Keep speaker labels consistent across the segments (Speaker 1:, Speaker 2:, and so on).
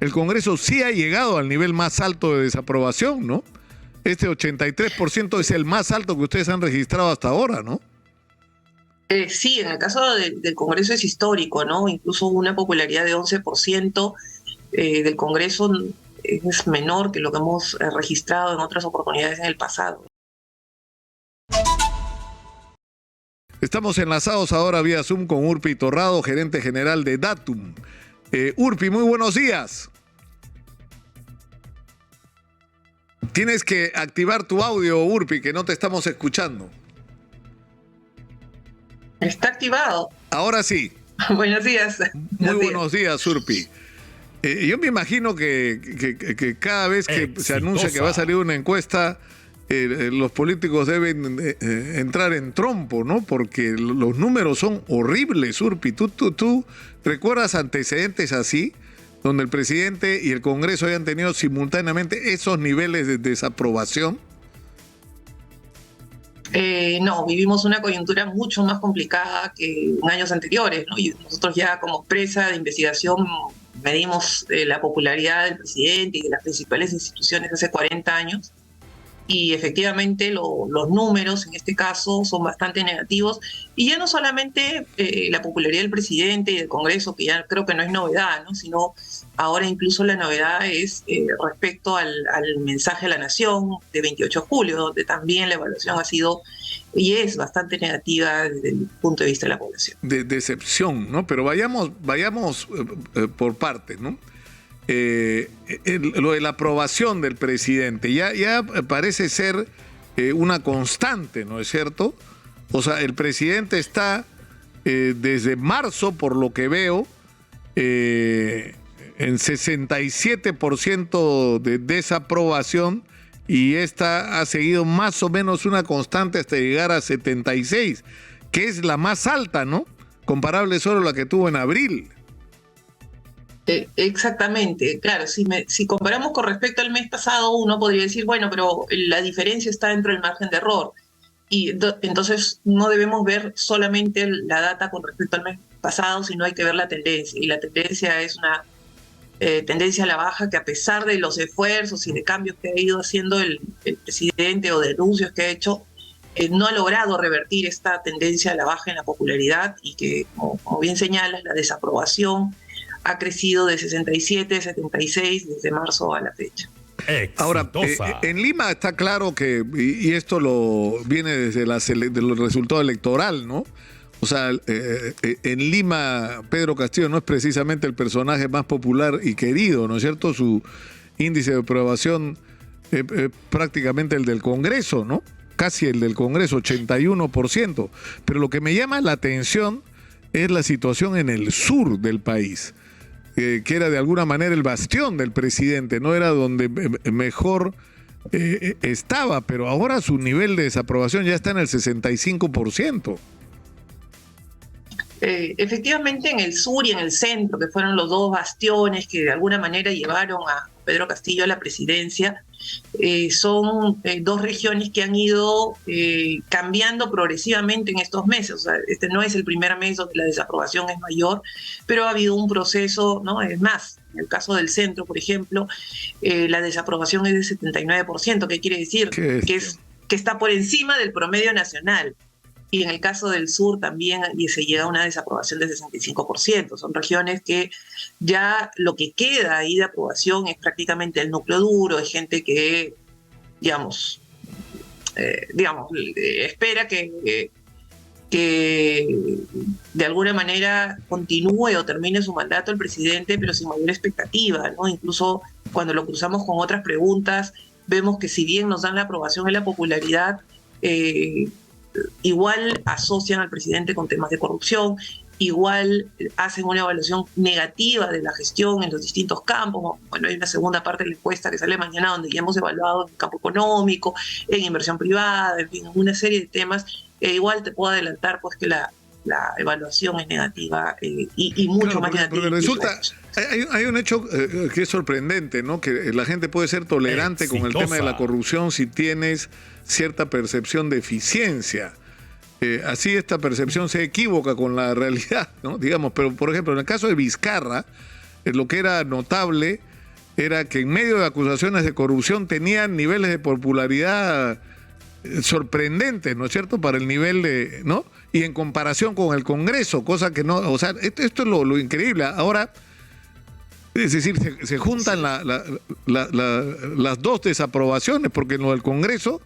Speaker 1: el Congreso sí ha llegado al nivel más alto de desaprobación, ¿no? Este 83% es el más alto que ustedes han registrado hasta ahora, ¿no?
Speaker 2: Sí, en el caso del Congreso es histórico, ¿no? Incluso una popularidad de 11% del Congreso es menor que lo que hemos registrado en otras oportunidades en el pasado.
Speaker 1: Estamos enlazados ahora vía Zoom con Urpi Torrado, gerente general de Datum. Urpi, muy buenos días. Tienes que activar tu audio, Urpi, que no te estamos escuchando.
Speaker 2: Está activado.
Speaker 1: Ahora sí.
Speaker 2: Buenos días.
Speaker 1: Muy buenos días, Urpi. Yo me imagino que cada vez que se anuncia que va a salir una encuesta, los políticos deben entrar en trompo, ¿no? Porque los números son horribles, Urpi. ¿Tú recuerdas antecedentes así, donde el presidente y el Congreso hayan tenido simultáneamente esos niveles de desaprobación?
Speaker 2: No, vivimos una coyuntura mucho más complicada que en años anteriores, ¿no? Y nosotros ya como empresa de investigación medimos la popularidad del presidente y de las principales instituciones hace 40 años. Y efectivamente los números en este caso son bastante negativos, y ya no solamente la popularidad del presidente y del Congreso, que ya creo que no es novedad, ¿no? Sino ahora incluso la novedad es respecto al mensaje a la nación de 28 de julio, donde también la evaluación ha sido y es bastante negativa desde el punto de vista de la población.
Speaker 1: De decepción, ¿no? Pero vayamos por partes, ¿no? Lo de la aprobación del presidente ya parece ser una constante, ¿no es cierto? O sea, el presidente está desde marzo, por lo que veo, en 67% de desaprobación, y esta ha seguido más o menos una constante hasta llegar a 76%, que es la más alta, ¿no? Comparable solo a la que tuvo en abril.
Speaker 2: Exactamente, claro, si comparamos con respecto al mes pasado, uno podría decir, bueno, pero la diferencia está dentro del margen de error, y entonces no debemos ver solamente la data con respecto al mes pasado, sino hay que ver la tendencia, y la tendencia es una tendencia a la baja que, a pesar de los esfuerzos y de cambios que ha ido haciendo el presidente o de anuncios que ha hecho, no ha logrado revertir esta tendencia a la baja en la popularidad, y que, como bien señalas, la desaprobación ha crecido de 67 a 76 desde marzo a la fecha.
Speaker 1: Ahora, en Lima está claro que, y esto viene desde del resultado electoral, ¿no? O sea, en Lima Pedro Castillo no es precisamente el personaje más popular y querido, ¿no es cierto? Su índice de aprobación es prácticamente el del Congreso, ¿no? Casi el del Congreso, 81%. Pero lo que me llama la atención es la situación en el sur del país, que era de alguna manera el bastión del presidente, no era donde mejor estaba, pero ahora su nivel de desaprobación ya está en el 65%.
Speaker 2: Efectivamente, en el sur y en el centro, que fueron los dos bastiones que de alguna manera llevaron a Pedro Castillo a la presidencia, son dos regiones que han ido cambiando progresivamente en estos meses. O sea, este no es el primer mes donde la desaprobación es mayor, pero ha habido un proceso, ¿no? Es más, en el caso del centro, por ejemplo, la desaprobación es del 79%, que quiere decir que está por encima del promedio nacional. Y en el caso del sur también se llega a una desaprobación del 65%. Son regiones que ya lo que queda ahí de aprobación es prácticamente el núcleo duro, es gente que, digamos, espera que de alguna manera continúe o termine su mandato el presidente, pero sin mayor expectativa, ¿no? Incluso cuando lo cruzamos con otras preguntas, vemos que si bien nos dan la aprobación en la popularidad, igual asocian al presidente con temas de corrupción, igual hacen una evaluación negativa de la gestión en los distintos campos. Bueno, hay una segunda parte de la encuesta que sale mañana donde ya hemos evaluado en el campo económico, en inversión privada, en fin, una serie de temas. Igual te puedo adelantar pues que la evaluación es negativa y mucho más negativa.
Speaker 1: Porque resulta, hay un hecho que es sorprendente, ¿no? Que la gente puede ser tolerante con el tema de la corrupción si tienes cierta percepción de eficiencia. Así esta percepción se equivoca con la realidad, ¿no? Digamos, pero por ejemplo, en el caso de Vizcarra, lo que era notable era que en medio de acusaciones de corrupción tenían niveles de popularidad sorprendentes, ¿no es cierto?, para el nivel de, ¿no? Y en comparación con el Congreso, cosa que no, o sea, esto es lo increíble. Ahora, es decir, se juntan las dos desaprobaciones, porque en lo del Congreso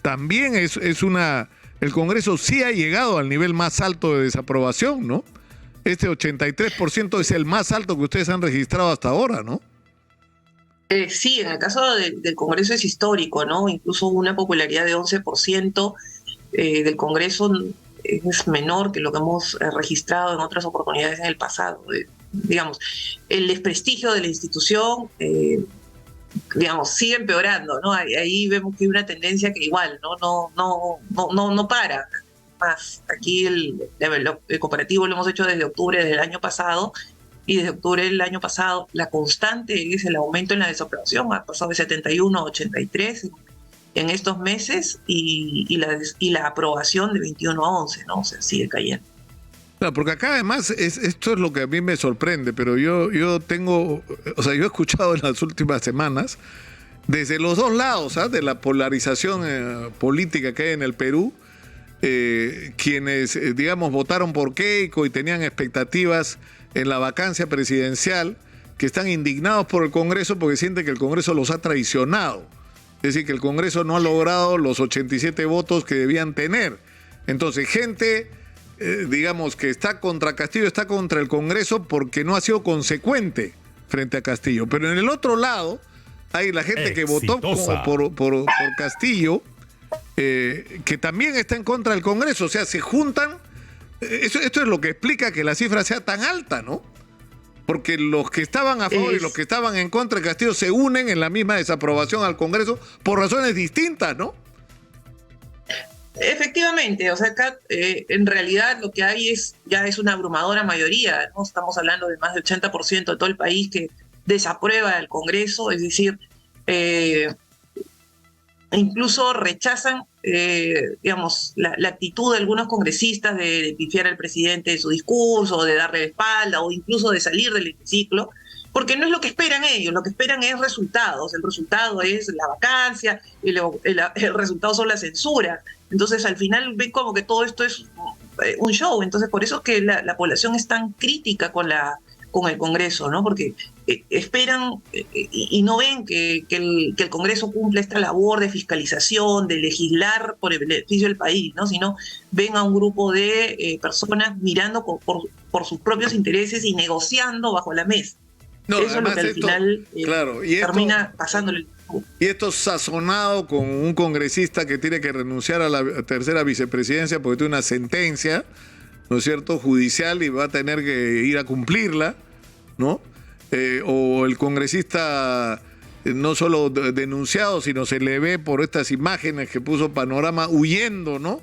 Speaker 1: también es una, el Congreso sí ha llegado al nivel más alto de desaprobación, ¿no? Este 83% es el más alto que ustedes han registrado hasta ahora, ¿no?
Speaker 2: Sí, en el caso del Congreso es histórico, ¿no? Incluso una popularidad de 11% del Congreso es menor que lo que hemos registrado en otras oportunidades en el pasado. Digamos, el desprestigio de la institución, digamos, sigue empeorando, ¿no? Ahí vemos que hay una tendencia que igual, no para. Más, aquí el comparativo lo hemos hecho desde octubre del año pasado, y desde octubre del año pasado la constante es el aumento en la desaprobación, ha pasado de 71 a 83 en estos meses, y la aprobación de 21 a 11, ¿no? O sea, sigue cayendo.
Speaker 1: Claro, porque acá además esto es lo que a mí me sorprende, pero yo tengo, o sea, yo he escuchado en las últimas semanas, desde los dos lados, de la polarización política que hay en el Perú, quienes, digamos, votaron por Keiko y tenían expectativas en la vacancia presidencial, que están indignados por el Congreso porque sienten que el Congreso los ha traicionado. Es decir, que el Congreso no ha logrado los 87 votos que debían tener. Entonces, gente, digamos, que está contra Castillo, está contra el Congreso porque no ha sido consecuente frente a Castillo. Pero en el otro lado, hay la gente que votó por Castillo, que también está en contra del Congreso. O sea, se juntan. Esto es lo que explica que la cifra sea tan alta, ¿no? Porque los que estaban a favor y los que estaban en contra de Castillo se unen en la misma desaprobación al Congreso por razones distintas, ¿no?
Speaker 2: Efectivamente, o sea, acá en realidad lo que hay ya es una abrumadora mayoría, ¿no? Estamos hablando de más del 80% de todo el país que desaprueba el Congreso, es decir, incluso rechazan, digamos, la actitud de algunos congresistas de pifiar al presidente de su discurso, de darle la espalda, o incluso de salir del hemiciclo, porque no es lo que esperan ellos, lo que esperan es resultados. El resultado es la vacancia, el resultado son la censura. Entonces, al final ven como que todo esto es un show. Entonces, por eso es que la población es tan crítica con el Congreso, ¿no? Porque esperan y no ven que el Congreso cumple esta labor de fiscalización, de legislar por el beneficio del país, ¿no? Sino ven a un grupo de personas mirando por sus propios intereses y negociando bajo la mesa.
Speaker 1: No,
Speaker 2: eso es lo que al final
Speaker 1: claro,
Speaker 2: termina pasándole.
Speaker 1: Y esto sazonado con un congresista que tiene que renunciar a la tercera vicepresidencia porque tiene una sentencia, ¿no es cierto?, judicial, y va a tener que ir a cumplirla, ¿no? O el congresista no solo denunciado, sino se le ve por estas imágenes que puso Panorama huyendo, ¿no?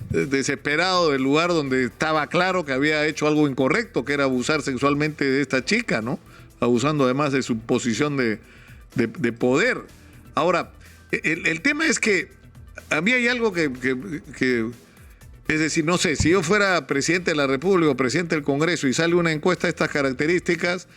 Speaker 1: Desesperado del lugar donde estaba claro que había hecho algo incorrecto, que era abusar sexualmente de esta chica, ¿no? Abusando además de su posición de poder. Ahora, el tema es que a mí hay algo que es decir, no sé, si yo fuera presidente de la República o presidente del Congreso y sale una encuesta de estas características,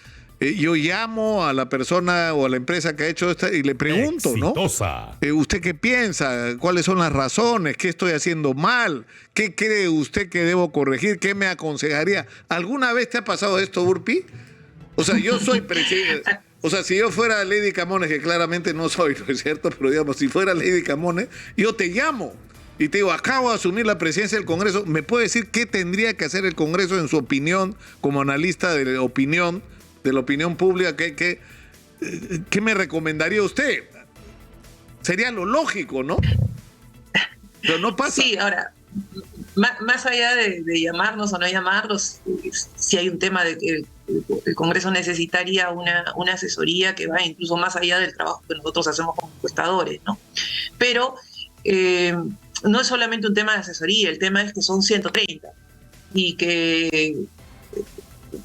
Speaker 1: yo llamo a la persona o a la empresa que ha hecho esta y le pregunto,
Speaker 3: Exitosa,
Speaker 1: ¿no? ¿Usted qué piensa? ¿Cuáles son las razones? ¿Qué estoy haciendo mal? ¿Qué cree usted que debo corregir? ¿Qué me aconsejaría? ¿Alguna vez te ha pasado esto, Urpi? O sea, yo soy presidente. O sea, si yo fuera Lady Camones, que claramente no soy, ¿no es cierto? Pero digamos, si fuera Lady Camones, yo te llamo y te digo, acabo de asumir la presidencia del Congreso. ¿Me puede decir qué tendría que hacer el Congreso en su opinión, como analista de la opinión pública? ¿Qué me recomendaría usted? Sería lo lógico, ¿no? Pero no pasa.
Speaker 2: Sí, ahora, más allá de llamarnos o no llamarnos, si hay un tema de que el Congreso necesitaría una asesoría que va incluso más allá del trabajo que nosotros hacemos como encuestadores, ¿no? Pero no es solamente un tema de asesoría, el tema es que son 130 y que,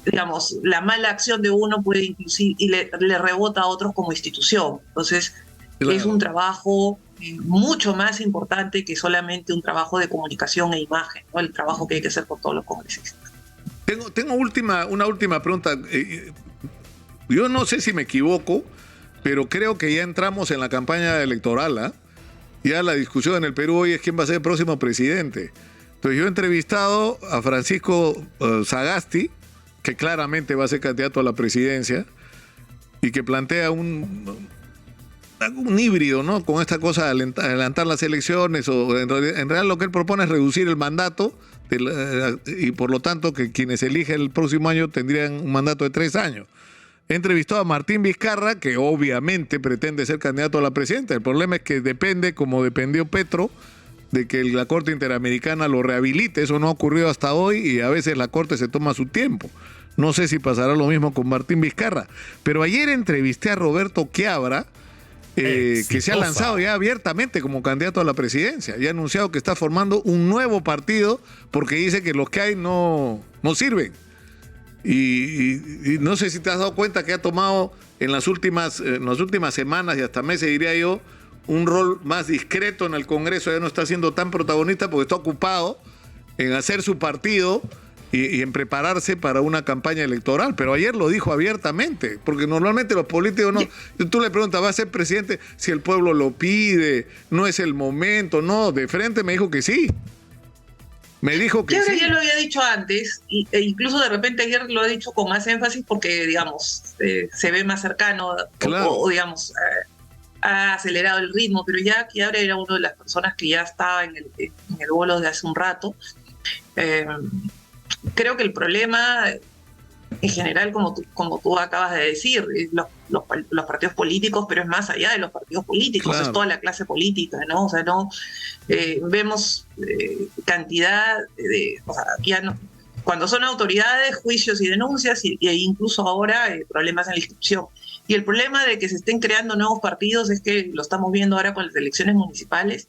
Speaker 2: digamos, la mala acción de uno puede inclusive y le rebota a otros como institución. Entonces, claro, es un trabajo mucho más importante que solamente un trabajo de comunicación e imagen, ¿no? El trabajo que hay que hacer por todos los congresistas.
Speaker 1: Tengo una última pregunta. yo no sé si me equivoco, pero creo que ya entramos en la campaña electoral, ¿ah? Ya la discusión en el Perú hoy es quién va a ser el próximo presidente. Entonces yo he entrevistado a Francisco Sagasti, que claramente va a ser candidato a la presidencia, y que plantea un híbrido, ¿no? Con esta cosa de adelantar las elecciones, o en realidad lo que él propone es reducir el mandato, y por lo tanto que quienes eligen el próximo año tendrían un mandato de 3 años. He entrevistado a Martín Vizcarra, que obviamente pretende ser candidato a la presidencia. El problema es que depende, como dependió Petro, de que la Corte Interamericana lo rehabilite. Eso no ha ocurrido hasta hoy y a veces la Corte se toma su tiempo. No sé si pasará lo mismo con Martín Vizcarra. Pero ayer entrevisté a Roberto Quiabra, que se ha lanzado ya abiertamente como candidato a la presidencia. Y ha anunciado que está formando un nuevo partido porque dice que los que hay no sirven. Y no sé si te has dado cuenta que ha tomado en las últimas semanas y hasta meses, diría yo, un rol más discreto en el Congreso. Ya no está siendo tan protagonista porque está ocupado en hacer su partido y en prepararse para una campaña electoral. Pero ayer lo dijo abiertamente, porque normalmente los políticos no... Tú le preguntas, ¿va a ser presidente si el pueblo lo pide? No es el momento. No, de frente me dijo que sí. Me dijo que sí.
Speaker 2: Ya lo había dicho antes, e incluso de repente ayer lo ha dicho con más énfasis porque, digamos, se ve más cercano, claro. o digamos, ha acelerado el ritmo, pero ya Quiabra era una de las personas que ya estaba en el bolo de hace un rato. Creo que el problema, en general, como tú acabas de decir, los partidos políticos, pero es más allá de los partidos políticos, claro. Es toda la clase política, ¿no? O sea, no vemos cantidad de... O sea, ya no, cuando son autoridades, juicios y denuncias, e incluso ahora problemas en la inscripción. Y el problema de que se estén creando nuevos partidos es que lo estamos viendo ahora con las elecciones municipales,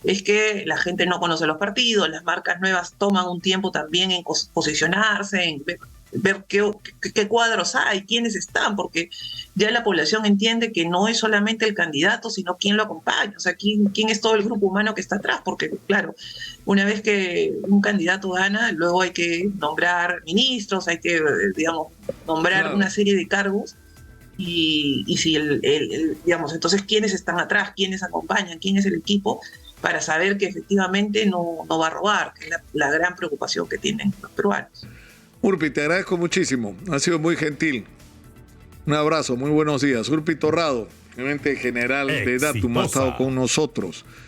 Speaker 2: es que la gente no conoce los partidos, las marcas nuevas toman un tiempo también en posicionarse, en ver qué cuadros hay, quiénes están, porque ya la población entiende que no es solamente el candidato, sino quién lo acompaña, o sea, quién es todo el grupo humano que está atrás, porque claro, una vez que un candidato gana, luego hay que nombrar ministros, hay que, digamos, nombrar claro. Una serie de cargos, y si digamos, entonces quiénes están atrás, quiénes acompañan, quién es el equipo, para saber que efectivamente no va a robar, que es la gran preocupación que tienen los peruanos.
Speaker 1: Urpi, te agradezco muchísimo, has sido muy gentil. Un abrazo, muy buenos días. Urpi Torrado, gerente general de Datum, ha estado con nosotros.